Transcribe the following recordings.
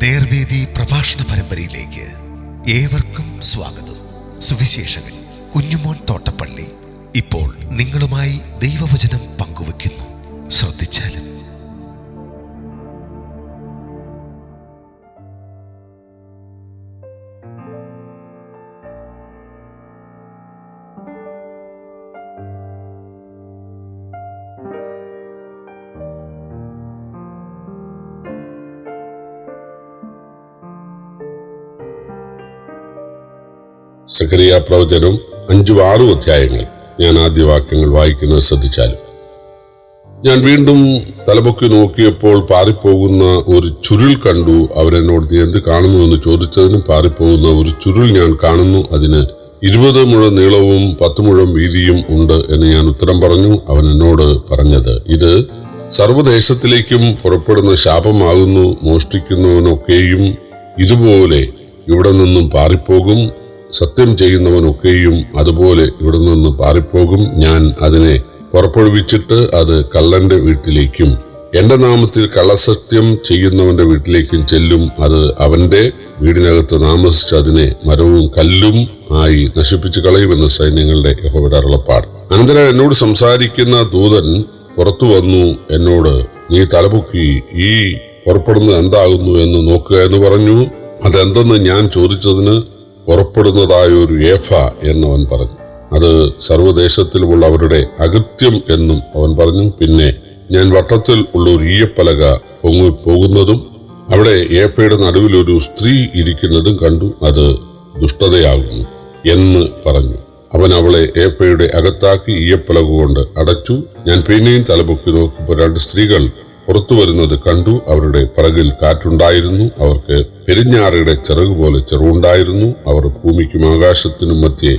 നേർവേദി പ്രഭാഷണ പരമ്പരയിലേക്ക് ഏവർക്കും സ്വാഗതം. സുവിശേഷകൻ കുഞ്ഞുമോൻ തോട്ടപ്പള്ളി ഇപ്പോൾ നിങ്ങളുമായി ദൈവവചനം പങ്കുവെക്കുന്നു. ശ്രദ്ധിച്ചാലും. സഖറിയ പ്രവചനം 5-6 അധ്യായങ്ങൾ. ഞാൻ ആദ്യ വാക്യങ്ങൾ വായിക്കുന്നത് ശ്രദ്ധിച്ചാലും. ഞാൻ വീണ്ടും തലപൊക്കി നോക്കിയപ്പോൾ പാറിപ്പോകുന്ന ഒരു ചുരുൾ കണ്ടു. അവരെന്നോട് നീ എന്ത് കാണുന്നു എന്ന് ചോദിച്ചതിനും പാറിപ്പോകുന്ന ഒരു ചുരുൾ ഞാൻ കാണുന്നു, അതിന് 20 മുഴം നീളവും 10 മുഴം വീതിയും ഉണ്ട് എന്ന് ഞാൻ ഉത്തരം പറഞ്ഞു. അവൻ എന്നോട് പറഞ്ഞത്, ഇത് സർവ്വദേശത്തിലേക്കും പുറപ്പെടുന്ന ശാപമാകുന്നു. മോഷ്ടിക്കുന്നവനൊക്കെയും ഇതുപോലെ ഇവിടെ നിന്നും പാറിപ്പോകും, സത്യം ചെയ്യുന്നവനൊക്കെയും അതുപോലെ ഇവിടെ നിന്ന് പാറിപ്പോകും. ഞാൻ അതിനെ പുറപ്പെടുവിച്ചിട്ട് അത് കള്ളന്റെ വീട്ടിലേക്കും എന്റെ നാമത്തിൽ കള്ളസത്യം ചെയ്യുന്നവന്റെ വീട്ടിലേക്കും ചെല്ലും. അത് അവന്റെ വീടിനകത്ത് താമസിച്ച് അതിനെ മരവും കല്ലും ആയി നശിപ്പിച്ചു കളയുമെന്ന് സൈന്യങ്ങളുടെ യഹോവയുടെ അരുളപ്പാട്. അനന്തരം എന്നോട് സംസാരിക്കുന്ന ദൂതൻ പുറത്തു വന്നു എന്നോട്, നീ തലപൊക്കി ഈ പുറപ്പെടുന്നത് എന്താകുന്നു എന്ന് നോക്കുക എന്ന് പറഞ്ഞു. അതെന്തെന്ന് ഞാൻ ചോദിച്ചതിന്, പുറപ്പെടുന്നതായ ഒരു ഏഫ എന്നവൻ പറഞ്ഞു. അത് സർവ്വദേശത്തിലുമുള്ള അവരുടെ അകൃത്യം എന്നും അവൻ പറഞ്ഞു. പിന്നെ ഞാൻ വട്ടത്തിൽ ഉള്ള ഒരു ഈയപ്പലക പോകുന്നതും അവിടെ ഏഫയുടെ നടുവിൽ ഒരു സ്ത്രീ ഇരിക്കുന്നതും കണ്ടു. അത് ദുഷ്ടതയാകുന്നു എന്ന് പറഞ്ഞു. അവൻ അവളെ ഏഫയുടെ അകത്താക്കി ഈയപ്പലക കൊണ്ട് അടച്ചു. ഞാൻ പിന്നെയും തലപൊക്കി നോക്കുമ്പോൾ 2 സ്ത്രീകൾ പുറത്തു വരുന്നത് കണ്ടു. അവരുടെ പിറകിൽ കാറ്റുണ്ടായിരുന്നു. അവർക്ക് പെരിഞ്ഞാറയുടെ ചിറക് പോലെ ചെറുണ്ടായിരുന്നു. അവർ ഭൂമിക്കും ആകാശത്തിനും മധ്യേ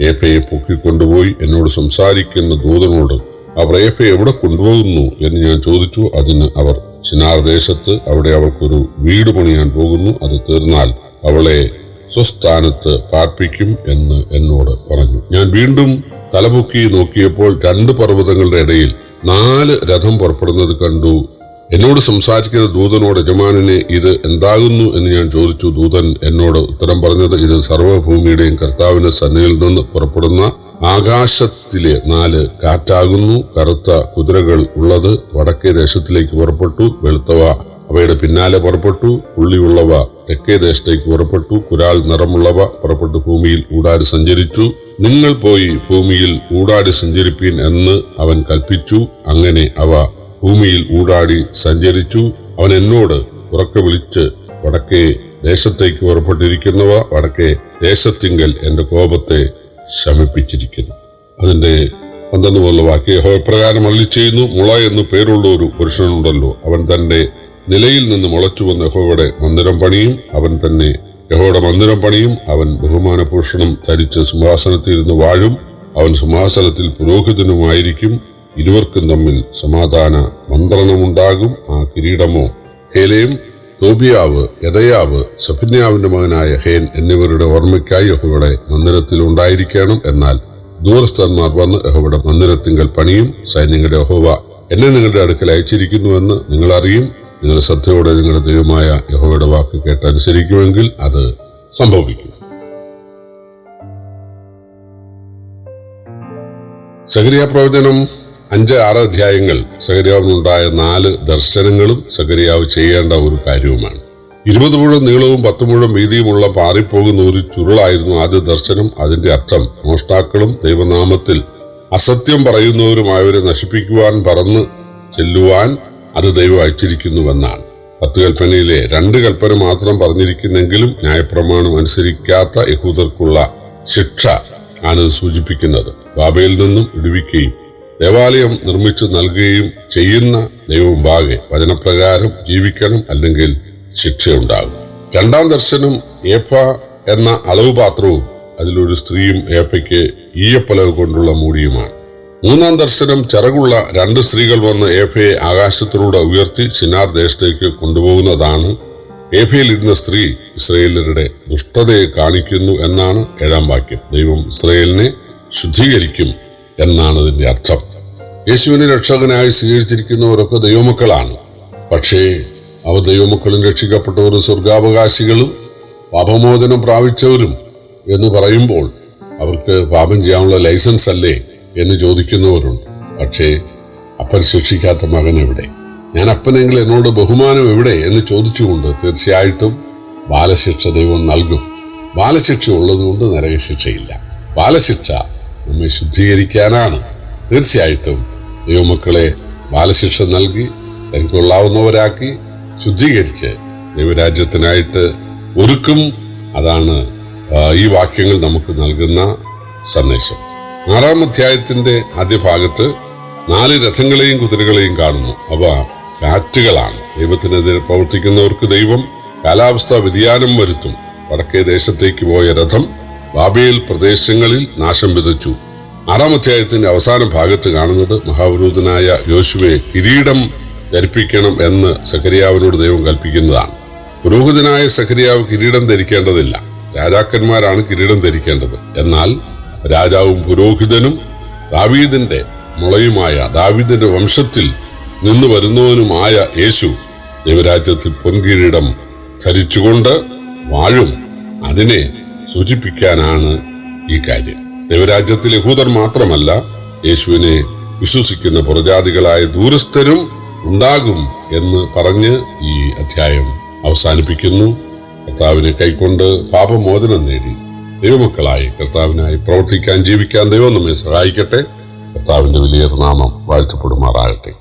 ഏഫയെ പൊക്കിക്കൊണ്ടുപോയി. എന്നോട് സംസാരിക്കുന്ന ദൂതനോട്, അവർ ഏഫയെ എവിടെ കൊണ്ടുപോകുന്നു എന്ന് ഞാൻ ചോദിച്ചു. അതിന് അവർ, ശിനാർ ദേശത്ത്, അവിടെ അവൾക്കൊരു വീട് പണിയാൻ പോകുന്നു. അത് തീർന്നാൽ അവളെ സ്വസ്ഥാനത്ത് പാർപ്പിക്കും എന്ന് എന്നോട് പറഞ്ഞു. ഞാൻ വീണ്ടും തലപൊക്കി നോക്കിയപ്പോൾ 2 പർവ്വതങ്ങളുടെ ഇടയിൽ 4 രഥം പുറപ്പെടുന്നത് കണ്ടു. എന്നോട് സംസാരിക്കുന്ന ദൂതനോട്, യജമാനനെ ഇത് എന്താകുന്നു എന്ന് ഞാൻ ചോദിച്ചു. ദൂതൻ എന്നോട് ഉത്തരം പറഞ്ഞത്, ഇത് സർവ്വഭൂമിയുടെയും കർത്താവിന്റെ സന്നിധിയിൽ നിന്ന് പുറപ്പെടുന്ന ആകാശത്തിലെ 4 കാറ്റാകുന്നു. കറുത്ത കുതിരകൾ ഉള്ളത് വടക്കേ ദേശത്തിലേക്ക് പുറപ്പെട്ടു, വെളുത്തവ അവയുടെ പിന്നാലെ പുറപ്പെട്ടു, പുള്ളിയുള്ളവ തെക്കേ ദേശത്തേക്ക് പുറപ്പെട്ടു, കുരാൽ നിറമുള്ളവ പുറപ്പെട്ടു ഭൂമിയിൽ ഊടാടി സഞ്ചരിച്ചു. നിങ്ങൾ പോയി ഭൂമിയിൽ ഊടാടി സഞ്ചരിപ്പീൻ എന്ന് അവൻ കൽപ്പിച്ചു. അങ്ങനെ അവ ഭൂമിയിൽ ഊടാടി സഞ്ചരിച്ചു. അവൻ എന്നോട് ഉറക്കെ വിളിച്ച്, വടക്കേ ദേശത്തേക്ക് പുറപ്പെട്ടിരിക്കുന്നവ വടക്കേ ദേശത്തിങ്കൽ എന്റെ കോപത്തെ ശമിപ്പിച്ചിരിക്കുന്നു. അതിന്റെ 12 മുതലുള്ള വാക്യം, യഹോവ ഇപ്രകാരം അരുളിച്ചെയ്യുന്നു, മുള എന്ന് പേരുള്ള ഒരു പുരുഷനുണ്ടല്ലോ, അവൻ തന്റെ നിലയിൽ നിന്ന് മുളച്ചു വന്ന യഹോവയുടെ മന്ദിരം പണിയും. അവൻ തന്നെ യഹോവയുടെ മന്ദിരം പണിയും. അവൻ ബഹുമാനഭൂഷണം ധരിച്ച് സിംഹാസനത്തിൽ ഇരുന്ന് വാഴും. അവൻ സിംഹാസനത്തിൽ പുരോഹിതനുമായിരിക്കും. ഇരുവർക്കും തമ്മിൽ സമാധാന മന്ത്രണമുണ്ടാകും. ആ കിരീടമോ ഹേലേം, തോബിയാവ്, യദയാവ്, സഫന്യാവിന്റെ മകനായ ഹേൻ എന്നിവരുടെ ഓർമ്മയ്ക്കായി യഹോവയുടെ മന്ദിരത്തിൽ ഉണ്ടായിരിക്കണം. എന്നാൽ ദൂരസ്ഥന്മാർ വന്ന് യഹോവയുടെ മന്ദിരത്തിങ്കൽ പണിയും. സൈന്യങ്ങളുടെ യഹോവ എന്നെ നിങ്ങളുടെ അടുക്കൽ അയച്ചിരിക്കുന്നുവെന്ന് നിങ്ങൾ അറിയും. നിങ്ങൾ ശ്രദ്ധയോടെ നിങ്ങളുടെ ദൈവമായ യഹോവയുടെ വാക്ക് കേട്ടനുസരിക്കുമെങ്കിൽ അത് സംഭവിക്കും. സഖറിയ പ്രവചനം 5-6 അധ്യായങ്ങൾ സഖറിയാവിനുണ്ടായ 4 ദർശനങ്ങളും സഖറിയാവ് ചെയ്യേണ്ട ഒരു കാര്യവുമാണ്. 20 മുഴം നീളവും 10 മുഴം വീതിയുമുള്ള പാറിപ്പോകുന്ന ഒരു ചുരുളായിരുന്നു ആദ്യ ദർശനം. അതിന്റെ അർത്ഥം, മോഷ്ടാക്കളും ദൈവനാമത്തിൽ അസത്യം പറയുന്നവരുമായവരെ നശിപ്പിക്കുവാൻ പറന്ന് ചെല്ലുവാൻ അത് ദൈവം അയച്ചിരിക്കുന്നുവെന്നാണ്. 10 കൽപ്പനയിലെ 2 കൽപ്പന മാത്രം പറഞ്ഞിരിക്കുന്നെങ്കിലും ന്യായപ്രമാണം അനുസരിക്കാത്ത യഹൂദർക്കുള്ള ശിക്ഷ ആണ് സൂചിപ്പിക്കുന്നത്. ബാബയിൽ നിന്നും വിടുവിക്കുകയും ദേവാലയം നിർമ്മിച്ചു നൽകുകയും ചെയ്യുന്ന ദൈവമുമ്പാകെ വചനപ്രകാരം ജീവിക്കണം, അല്ലെങ്കിൽ ശിക്ഷയുണ്ടാകും. 2ാം ദർശനം ഏഫ എന്ന അളവ് പാത്രവും അതിലൊരു സ്ത്രീയും ഏഫയ്ക്ക് ഈയപ്പലക കൊണ്ടുള്ള മൂടിയുമാണ്. 3ാം ദർശനം ചിറകുള്ള 2 സ്ത്രീകൾ വന്ന് ഏഫയെ ആകാശത്തിലൂടെ ഉയർത്തി ശിനാർ ദേശത്തേക്ക് കൊണ്ടുപോകുന്നതാണ്. ഏഫയിൽ ഇരുന്ന സ്ത്രീ ഇസ്രായേലരുടെ ദുഷ്ടതയെ കാണിക്കുന്നു എന്നാണ് 7ാം വാക്യം. ദൈവം ഇസ്രായേലിനെ ശുദ്ധീകരിക്കും എന്നാണ് ഇതിന്റെ അർത്ഥം. യേശുവിനെ രക്ഷകനായി സ്വീകരിച്ചിരിക്കുന്നവരൊക്കെ ദൈവമക്കളാണ്. പക്ഷേ അവർ ദൈവമക്കളും രക്ഷിക്കപ്പെട്ടവരും സ്വർഗാവകാശികളും പാപമോചനം പ്രാപിച്ചവരും എന്ന് പറയുമ്പോൾ അവർക്ക് പാപം ചെയ്യാനുള്ള ലൈസൻസ് അല്ലേ എന്ന് ചോദിക്കുന്നവരുണ്ട്. പക്ഷേ അപ്പൻ ശിക്ഷിക്കാത്ത മകൻ എവിടെ? ഞാൻ അപ്പനെങ്കിൽ എന്നോട് ബഹുമാനം എവിടെ എന്ന് ചോദിച്ചുകൊണ്ട് തീർച്ചയായിട്ടും ബാലശിക്ഷ ദൈവം നൽകും. ബാലശിക്ഷ ഉള്ളതുകൊണ്ട് നരകശിക്ഷയില്ല. ബാലശിക്ഷ നമ്മെ ശുദ്ധീകരിക്കാനാണ്. തീർച്ചയായിട്ടും ദൈവമക്കളെ ബാലശിക്ഷ നൽകി തനിക്കൊള്ളാവുന്നവരാക്കി ശുദ്ധീകരിച്ച് ദൈവരാജ്യത്തിനായിട്ട് ഒരുക്കും. അതാണ് ഈ വാക്യങ്ങൾ നമുക്ക് നൽകുന്ന സന്ദേശം. 6-ാം അധ്യായത്തിന്റെ ആദ്യ ഭാഗത്ത് 4 രഥങ്ങളെയും കുതിരകളെയും കാണുന്നു. അവ കാറ്റുകളാണ്. ദൈവത്തിനെതിരെ പ്രവർത്തിക്കുന്നവർക്ക് ദൈവം കാലാവസ്ഥാ വ്യതിയാനം വരുത്തും. വടക്കേ ദേശത്തേക്ക് പോയ രഥം ബാബേൽ പ്രദേശങ്ങളിൽ നാശം വിതച്ചു. 6-ാം അധ്യായത്തിന്റെ അവസാന ഭാഗത്ത് കാണുന്നത് മഹാപുരോഹിതനായ യോശുവയെ കിരീടം ധരിപ്പിക്കണം എന്ന് സഖരിയാവിനോട് ദൈവം കൽപ്പിക്കുന്നതാണ്. പുരോഹിതനായ സഖരിയാവ് കിരീടം ധരിക്കേണ്ടതില്ല. രാജാക്കന്മാരാണ് കിരീടം ധരിക്കേണ്ടത്. എന്നാൽ രാജാവും പുരോഹിതനും ദാവീദിന്റെ മുളയുമായ ദാവീദിന്റെ വംശത്തിൽ നിന്ന് വരുന്നവനുമായ യേശു ദൈവരാജ്യത്തിൽ പൊൻകിരീടം ധരിച്ചുകൊണ്ട് വാഴും. അതിനെ സൂചിപ്പിക്കാനാണ് ഈ കാര്യം. ദൈവരാജ്യത്തിൽ യഹൂദർ മാത്രമല്ല, യേശുവിനെ വിശ്വസിക്കുന്ന പുറജാതികളായ ദൂരസ്ഥരും ഉണ്ടാകും എന്ന് പറഞ്ഞ് ഈ അധ്യായം അവസാനിപ്പിക്കുന്നു. കർത്താവിനെ കൈക്കൊണ്ട് പാപമോചനം നേടി ദൈവമക്കളായി കർത്താവിനായി പ്രവർത്തിക്കാൻ, ജീവിക്കാൻ ദൈവം നമ്മെ സഹായിക്കട്ടെ. കർത്താവിന്റെ വലിയ നാമം വാഴ്ത്തപ്പെടുമാറാകട്ടെ.